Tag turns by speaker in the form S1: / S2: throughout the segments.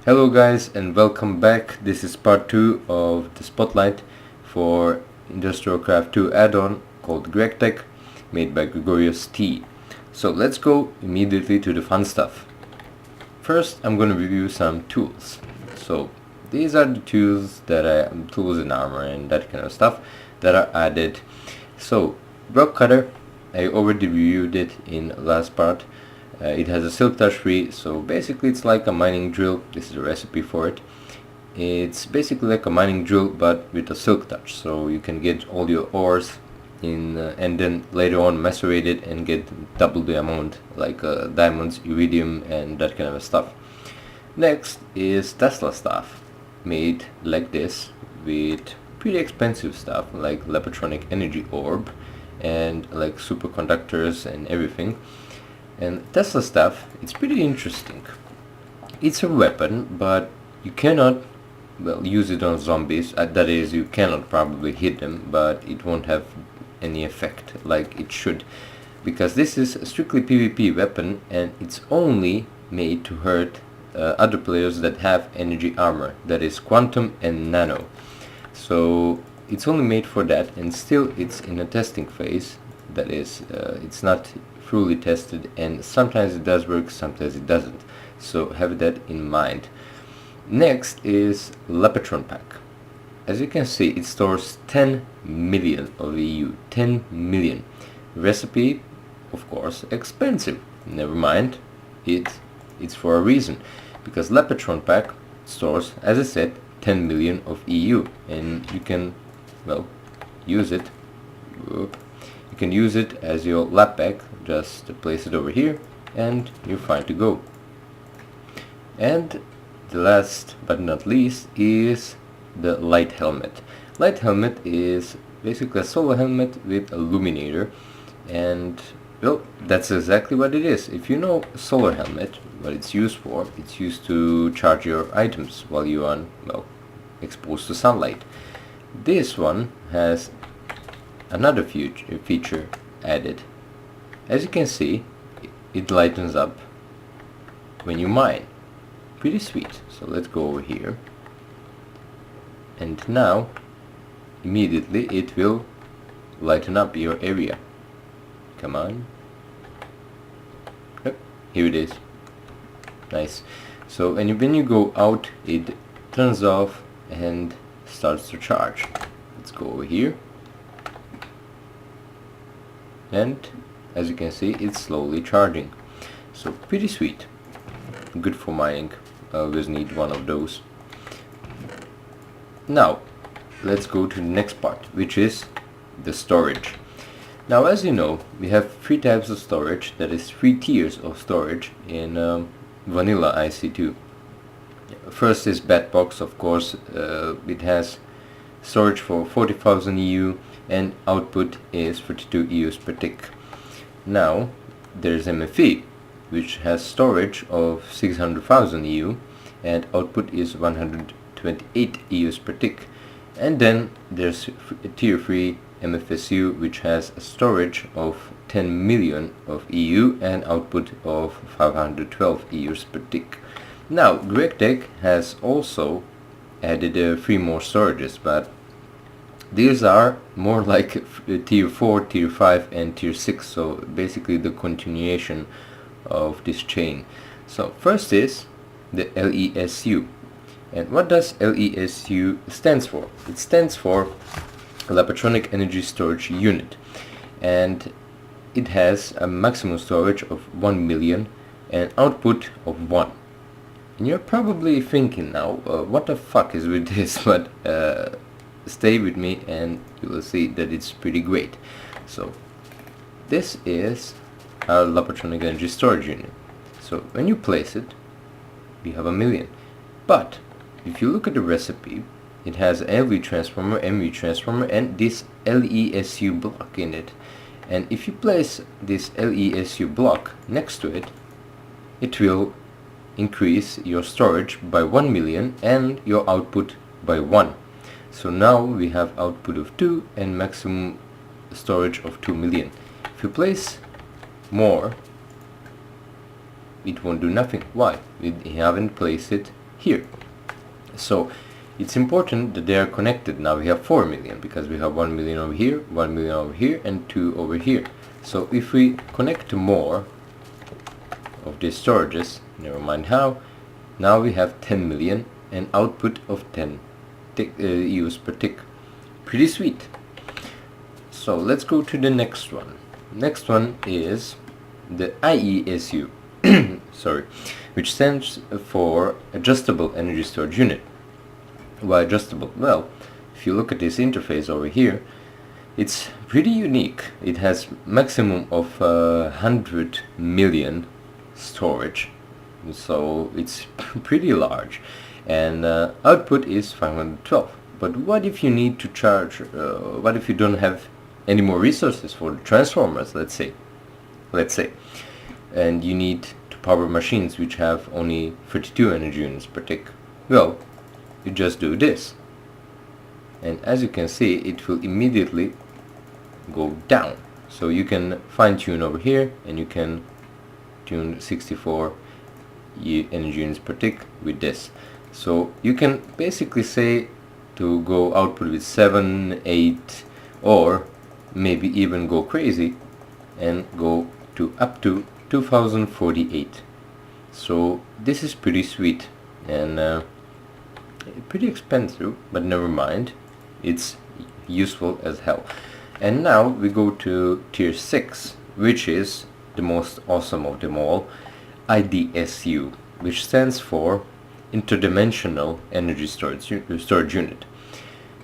S1: Hello guys and welcome back. This is part 2 of the spotlight for IndustrialCraft 2 add-on called GregTech, made by GregoriusT. So let's go immediately to the fun stuff. First I'm going to review some tools. So these are the tools tools in armor and that kind of stuff that are added. So block cutter, I already reviewed it in last part. It has a silk touch free, so basically it's like a mining drill. This is a recipe for it. It's basically like a mining drill but with a silk touch, so you can get all your ores in and then later on macerate it and get double the amount, like diamonds, iridium and that kind of stuff. Next is Tesla stuff, made like this with pretty expensive stuff like Lapatronic energy orb and like superconductors and everything. And Tesla stuff, it's pretty interesting. It's a weapon, but you cannot, use it on zombies. That is, you cannot probably hit them, but it won't have any effect like it should. Because this is a strictly PvP weapon, and it's only made to hurt other players that have energy armor. That is quantum and nano. So it's only made for that, and still it's in a testing phase. That is, it's not fully tested, and sometimes it does work, sometimes it doesn't, so have that in mind. Next is Lapatron pack. As you can see, it stores 10 million of EU. 10 million. Recipe, of course, expensive. Never mind, it's for a reason, because Lapatron pack stores, as I said, 10 million of EU, and you can, use it. You can use it as your lap pack, just place it over here and you're fine to go. And the last but not least is the light helmet. Light helmet is basically a solar helmet with illuminator, and that's exactly what it is. If you know solar helmet, what it's used for, it's used to charge your items while you're on, exposed to sunlight. This one has another feature added. As you can see, it lightens up when you mine. Pretty sweet. So let's go over here, and now immediately it will lighten up your area. Come on. Yep, here it is. Nice. So when you go out, it turns off and starts to charge. Let's go over here. And as you can see, it's slowly charging, so pretty sweet, good for mining. I always need one of those. Now let's go to the next part, which is the storage. Now, as you know, we have 3 types of storage, that is 3 tiers of storage in vanilla IC2. First is Batbox, of course. It has storage for 40,000 EU and output is 32 EUs per tick. Now there's MFE, which has storage of 600,000 EU and output is 128 EUs per tick. And then there's tier 3 MFSU, which has a storage of 10 million of EU and output of 512 EUs per tick. Now GregTech has also added 3 more storages, but these are more like tier 4, tier 5 and tier 6, so basically the continuation of this chain. So first is the LESU. And what does LESU stands for? It stands for Lapatronic Energy Storage Unit, and it has a maximum storage of 1 million and output of 1. And you're probably thinking now, what the fuck is with this? But stay with me and you will see that it's pretty great. So this is our Lapatronic Energy Storage Unit. So when you place it, we have 1 million. But if you look at the recipe, it has LV transformer, MV transformer and this LESU block in it. And if you place this LESU block next to it, it will increase your storage by 1 million and your output by 1. So now we have output of 2 and maximum storage of 2 million. If you place more, it won't do nothing. Why? We haven't placed it here. So it's important that they are connected. Now we have 4 million because we have 1 million over here, 1 million over here, and 2 over here. So if we connect more of these storages, never mind how, now we have 10 million and output of 10 EUs per tick. Pretty sweet. So let's go to the next one. Next one is the IESU, sorry, which stands for Adjustable Energy Storage Unit. Why adjustable? Well, if you look at this interface over here, it's pretty unique. It has maximum of 100 million storage, so it's pretty large, and output is 512. But what if you need to charge, what if you don't have any more resources for the transformers, let's say, and you need to power machines which have only 32 energy units per tick? Well, you just do this, and as you can see, it will immediately go down. So you can fine-tune over here, and you can tune 64 energy units per tick with this. So you can basically say to go output with 7, 8, or maybe even go crazy and go to up to 2048. So this is pretty sweet and pretty expensive, but never mind, it's useful as hell. And now we go to tier 6, which is the most awesome of them all, IDSU, which stands for Interdimensional Energy Storage Unit.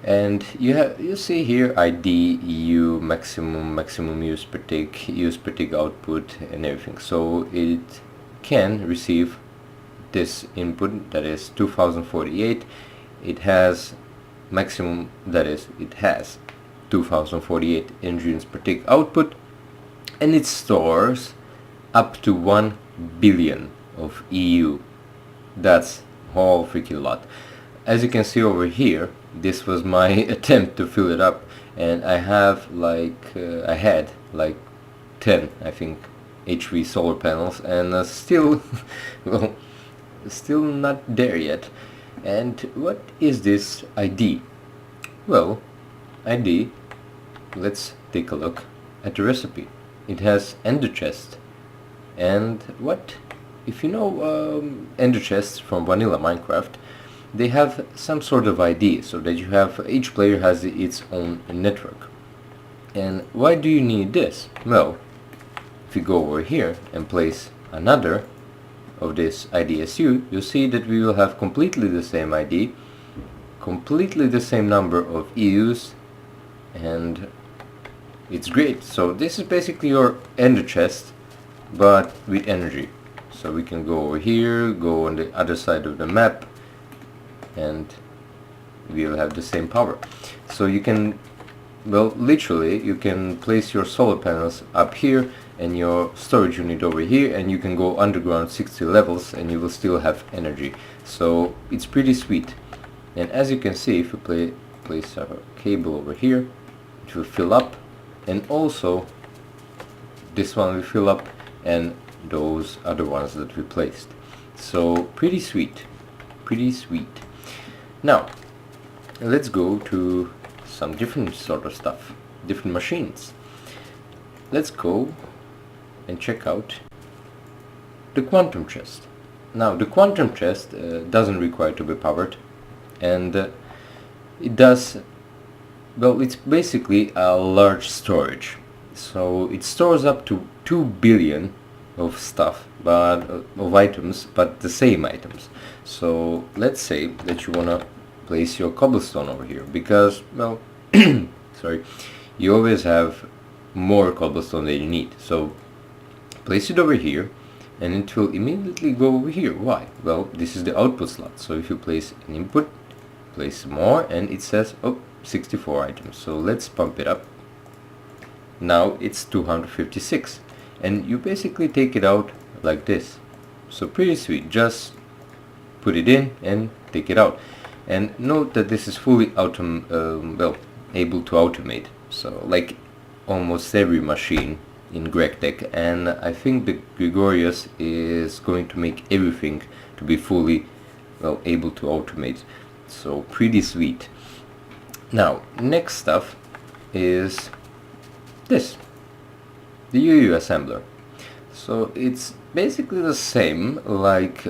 S1: And you see here ID, EU, maximum use per tick output and everything. So it can receive this input, that is 2048. It has maximum, that is it has 2048 energy units per tick output, and it stores up to 1 billion of EU. That's a whole freaking lot. As you can see over here, this was my attempt to fill it up, and I have I had like 10, I think, HV solar panels, and still well, still not there yet. And what is this ID? Well, ID, let's take a look at the recipe. It has ender chest, and what if you know ender chests from vanilla Minecraft, they have some sort of ID, so that you have, each player has its own network. And why do you need this? Well, if you go over here and place another of this IDSU, you'll see that we will have completely the same ID, completely the same number of EUs, and it's great. So this is basically your ender chest, but with energy. So we can go over here, go on the other side of the map, and we'll have the same power. So you can, well, literally you can place your solar panels up here and your storage unit over here, and you can go underground 60 levels and you will still have energy. So it's pretty sweet. And as you can see, if you place a cable over here, it will fill up, and also this one will fill up, and those other ones that we placed. So pretty sweet, pretty sweet. Now let's go to some different sort of stuff, different machines. Let's go and check out the quantum chest. Now the quantum chest doesn't require to be powered, and it does, well, it's basically a large storage. So it stores up to 2 billion of stuff, but of items, but the same items. So let's say that you wanna place your cobblestone over here, because, well, sorry, you always have more cobblestone than you need. So place it over here, and it will immediately go over here. Why? Well, this is the output slot. So if you place an input, place more, and it says, oh, 64 items. So let's pump it up. Now it's 256, and you basically take it out like this. So pretty sweet. Just put it in and take it out. And note that this is fully able to automate. So like almost every machine in GregTech, and I think the Gregorius is going to make everything to be fully well, able to automate. So pretty sweet. Now, next stuff is this, the UU assembler. So it's basically the same like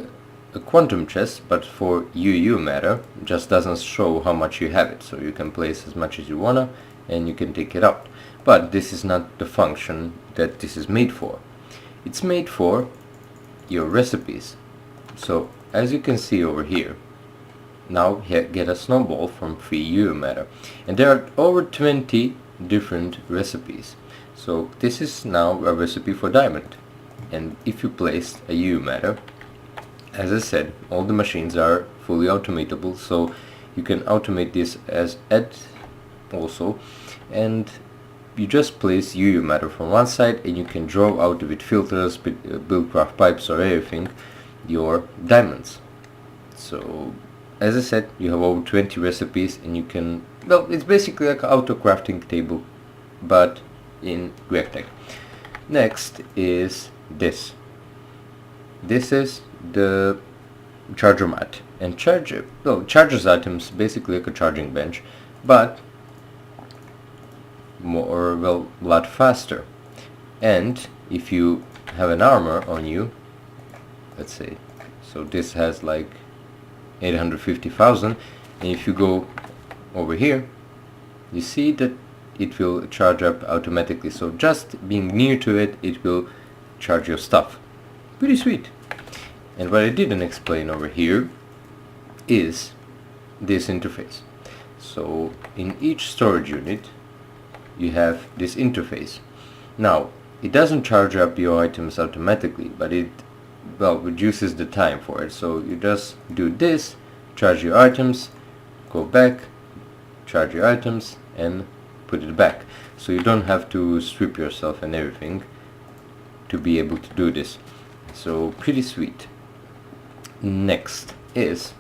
S1: a quantum chess, but for UU matter. Just doesn't show how much you have it, so you can place as much as you wanna and you can take it out. But this is not the function that this is made for. It's made for your recipes. So as you can see over here, now get a snowball from free UU matter, and there are over 20 different recipes. So this is now a recipe for diamond, and if you placed a UU matter, as I said, all the machines are fully automatable, so you can automate this as add also, and you just place UU matter from one side and you can draw out with filters, buildcraft pipes or everything your diamonds. So as I said, you have over 20 recipes and you can, well, it's basically like an auto crafting table but in GregTech. Next is this. This is the charger mat, and charges items basically like a charging bench, but more, well, a lot faster. And if you have an armor on you, let's say, so this has like 850,000, and if you go over here, you see that it will charge up automatically. So just being near to it, it will charge your stuff. Pretty sweet. And what I didn't explain over here is this interface. So in each storage unit you have this interface. Now it doesn't charge up your items automatically, but it, well, reduces the time for it. So you just do this, charge your items, go back, charge your items, and put it back. So you don't have to strip yourself and everything to be able to do this. So pretty sweet. Next is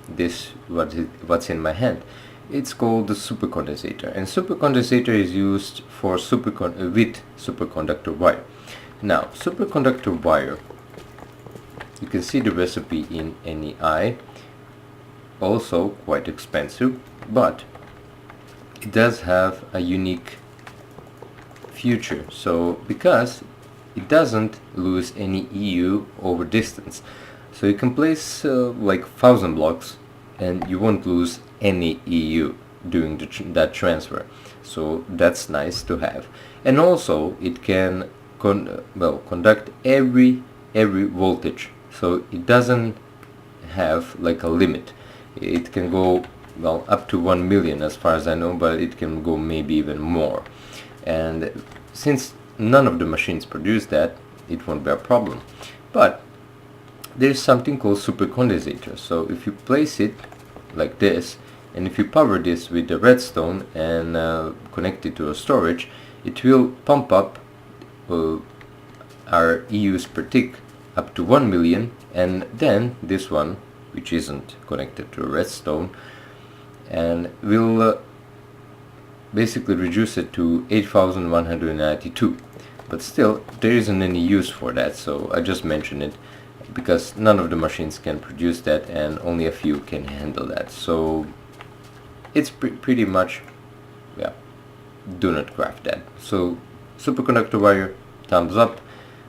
S1: this, what's in my hand. It's called the supercondensator, and supercondensator is used for with superconductor wire. Now superconductor wire, you can see the recipe in NEI, also quite expensive, but it does have a unique feature. So because it doesn't lose any EU over distance, so you can place like 1,000 blocks and you won't lose any EU during that transfer. So that's nice to have. And also it can conduct every voltage, so it doesn't have like a limit. It can go, well, up to 1 million as far as I know, but it can go maybe even more. And since none of the machines produce that, it won't be a problem. But there's something called supercondensator. So if you place it like this, and if you power this with the redstone and connect it to a storage, it will pump up our EUs per tick up to 1 million, and then this one, which isn't connected to a redstone, and will basically reduce it to 8,192. But still, there isn't any use for that, so I just mention it because none of the machines can produce that and only a few can handle that. So it's pretty much, yeah, do not craft that. So superconductor wire, thumbs up.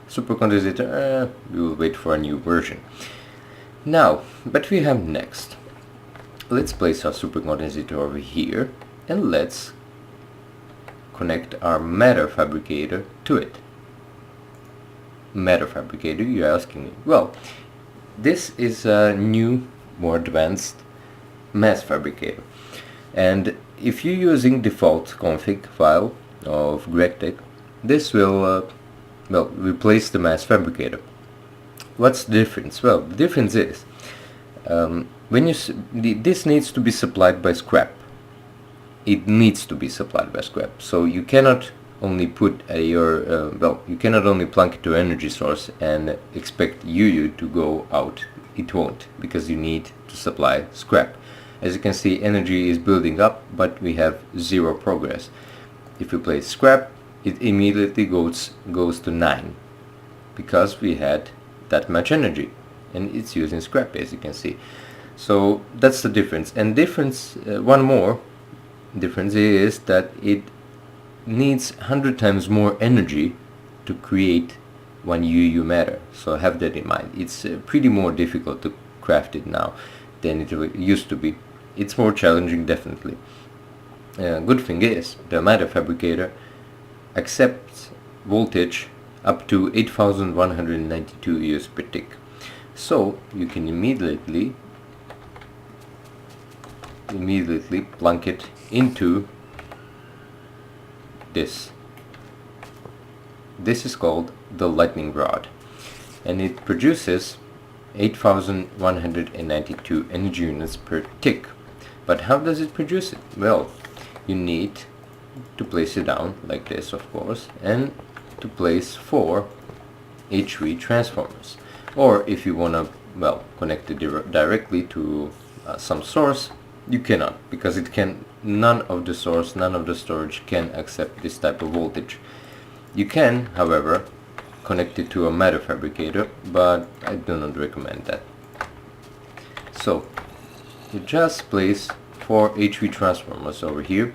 S1: Supercondensator, we will wait for a new version. Now, but we have next. Let's place our supercondensator over here and let's connect our matter fabricator to it. Matter fabricator, you're asking me. Well, this is a new, more advanced mass fabricator, and if you're using default config file of GregTech, this will replace the mass fabricator. What's the difference? Well, the difference is this needs to be supplied by scrap. It needs to be supplied by scrap. So you cannot only put you cannot only plunk it to energy source and expect UU to go out. It won't, because you need to supply scrap. As you can see, energy is building up, but we have 0 progress. If you place scrap, it immediately goes to 9, because we had that much energy, and it's using scrap, as you can see. So that's the difference. And one more difference is that it needs 100 times more energy to create 1 UU matter. So have that in mind. It's pretty more difficult to craft it now than it used to be. It's more challenging, definitely. Good thing is the matter fabricator accepts voltage up to 8192 EUs per tick. So you can immediately plunk it into this. This is called the lightning rod, and it produces 8192 energy units per tick. But how does it produce it? Well, you need to place it down like this, of course, and to place 4 HV transformers. Or if you want to, well, connect it directly to some source, you cannot, because none of the storage can accept this type of voltage. You can, however, connect it to a matter fabricator, but I do not recommend that. So you just place 4 HV transformers over here,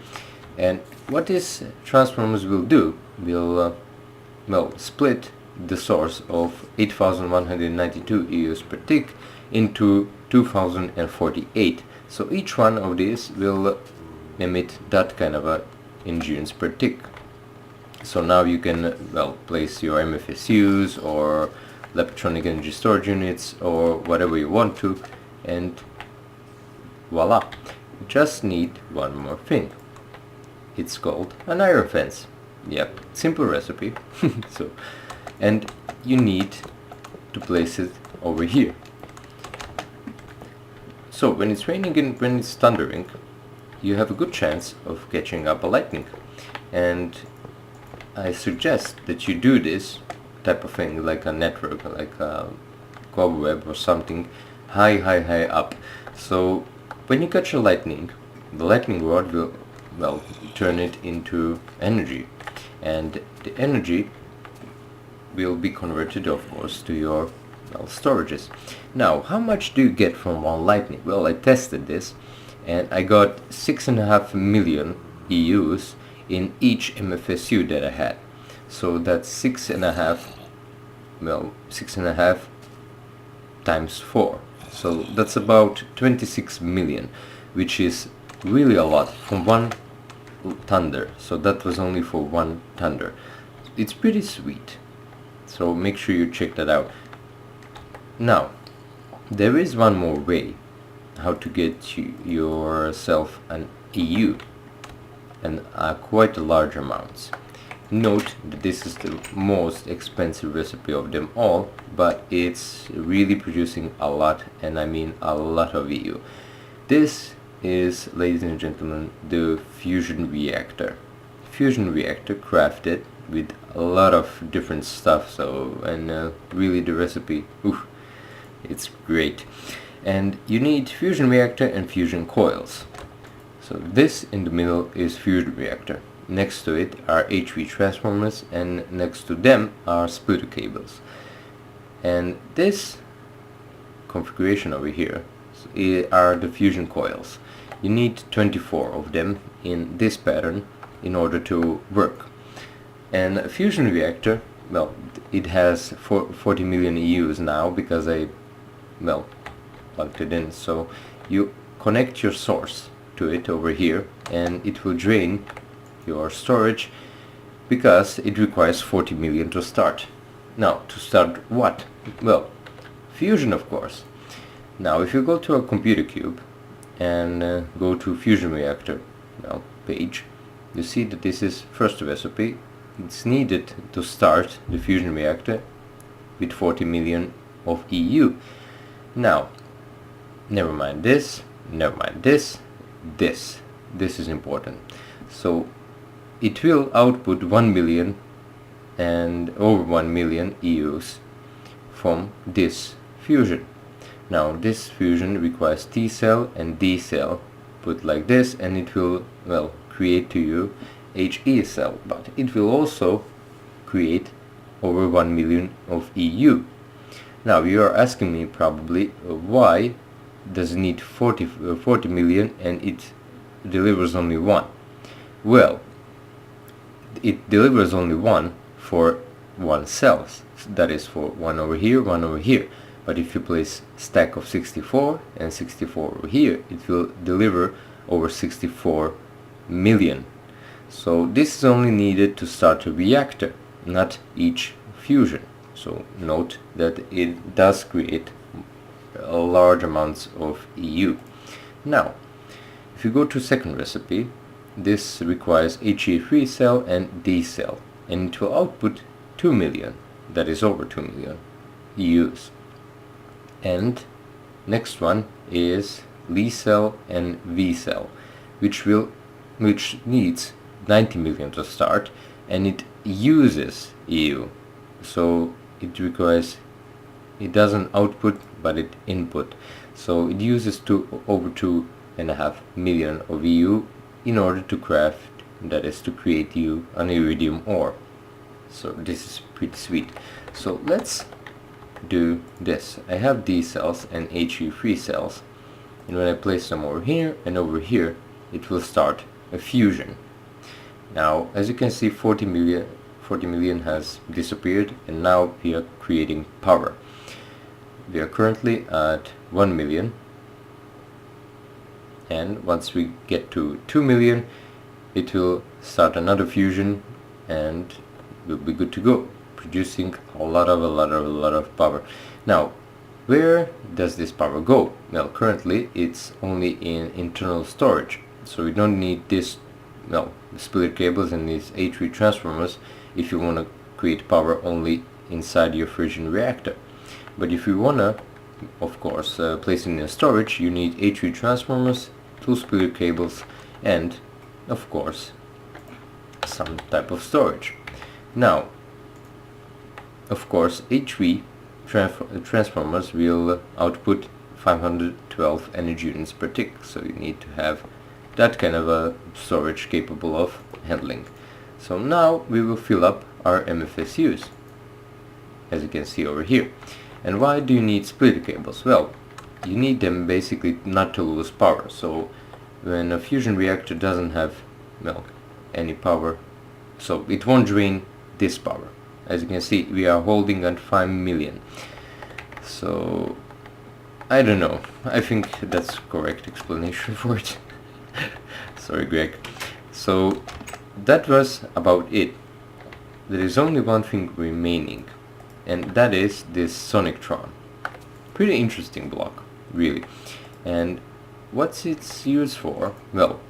S1: and what these transformers will do will split the source of 8192 EUs per tick into 2048. So each one of these will emit that kind of energy units per tick. So now you can place your MFSUs or electronic energy storage units or whatever you want to, and voila. You just need one more thing. It's called an iron fence. Yep, simple recipe. And you need to place it over here. So when it's raining and when it's thundering, you have a good chance of catching up a lightning. And I suggest that you do this type of thing like a network, like a cobweb or something, high up. So when you catch a lightning, the lightning rod will turn it into energy, and the energy will be converted, of course, to your storages. Now, how much do you get from one lightning? Well, I tested this, and I got 6.5 million EUs in each MFSU that I had. So that's 6.5 times 4. So that's about 26 million, which is really a lot from one thunder. So that was only for one thunder. It's pretty sweet. So make sure you check that out. Now, there is one more way how to get yourself an EU, and quite a large amounts. Note that this is the most expensive recipe of them all, but it's really producing a lot, and I mean a lot of EU. This is, ladies and gentlemen, the fusion reactor. Fusion reactor crafted with a lot of different stuff, and really the recipe, it's great. And you need fusion reactor and fusion coils. So this in the middle is fusion reactor. Next to it are HV transformers, and next to them are splitter cables. And this configuration over here are the fusion coils. You need 24 of them in this pattern in order to work. And a fusion reactor, it has 40 million EUs now because I plugged it in. So you connect your source to it over here, and it will drain your storage because it requires 40 million to start. Now, to start what? Well, fusion, of course. Now, if you go to a computer cube and go to fusion reactor page, you see that this is first recipe. It's needed to start the fusion reactor with 40 million of EU. Now, never mind this, this is important. So it will output 1 million and over 1 million EUs from this fusion. Now this fusion requires T cell and D cell put like this, and it will create to you HE cell, but it will also create over 1 million of EU. Now you are asking me probably why does it need 40 million and it delivers only 1? Well, it delivers only 1 for 1 cells. That is for 1 over here, 1 over here. But if you place stack of 64 and 64 over here, it will deliver over 64 million. So this is only needed to start a reactor, not each fusion. So note that it does create a large amounts of EU. Now, if you go to second recipe, this requires HE3 cell and D cell, and it will output 2 million, that is over 2 million EUs. And next one is Li cell and V cell, which needs 90 million to start, and it uses EU. So it doesn't output, but it input. So it uses over 2.5 million of EU in order to craft, that is to create you an iridium ore. So this is pretty sweet. So let's do this. I have these cells and HE3 cells, and when I place them over here and over here, it will start a fusion. Now, as you can see, 40 million has disappeared, and now we are creating power. We are currently at 1 million, and once we get to 2 million, it will start another fusion and we'll be good to go, producing a lot of power. Now, where does this power go? Well, currently it's only in internal storage, so we don't need this, well, split cables and these H3 transformers if you want to create power only inside your fusion reactor. But if you want to, of course, place it in storage, you need H3 transformers, 2 split cables, and of course some type of storage. Now, of course, H3 transformers will output 512 energy units per tick, so you need to have that kind of a storage capable of handling. So now we will fill up our MFSUs, as you can see over here. And why do you need split cables? Well, you need them basically not to lose power. So when a fusion reactor doesn't have, well, any power, so it won't drain this power. As you can see, we are holding at 5 million. So I don't know, I think that's correct explanation for it. Sorry, Greg. So that was about it. There is only one thing remaining, and that is this Sonictron. Pretty interesting block, really. And what's its use for? Well,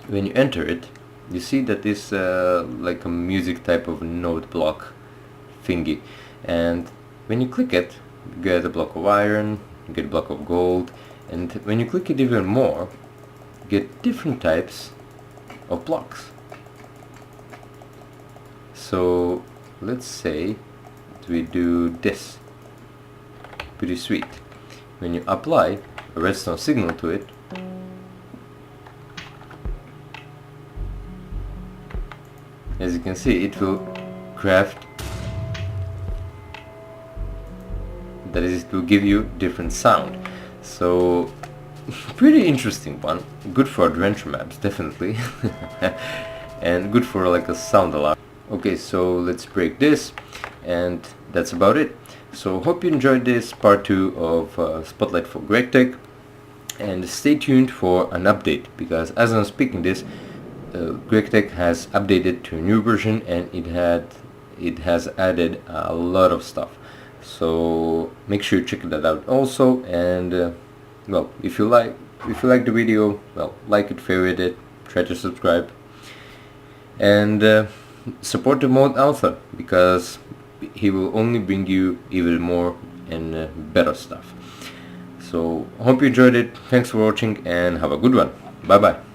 S1: when you enter it, you see that this like a music type of note block thingy, and when you click it, you get a block of iron, you get a block of gold, and when you click it even more, you get different types of blocks. So let's say that we do this. Pretty sweet. When you apply a redstone signal to it, as you can see, it will craft, that is, it will give you different sound. So pretty interesting one, good for adventure maps, definitely. And good for like a sound alarm. Okay, so let's break this, and that's about it. So hope you enjoyed this part 2 of Spotlight for GregTech, and stay tuned for an update, because as I'm speaking this, GregTech has updated to a new version, and it has added a lot of stuff. So make sure you check that out also, and well, if you like the video, well, like it, favorite it, try to subscribe, and support the mod author, because he will only bring you even more and better stuff. So hope you enjoyed it. Thanks for watching, and have a good one. Bye bye.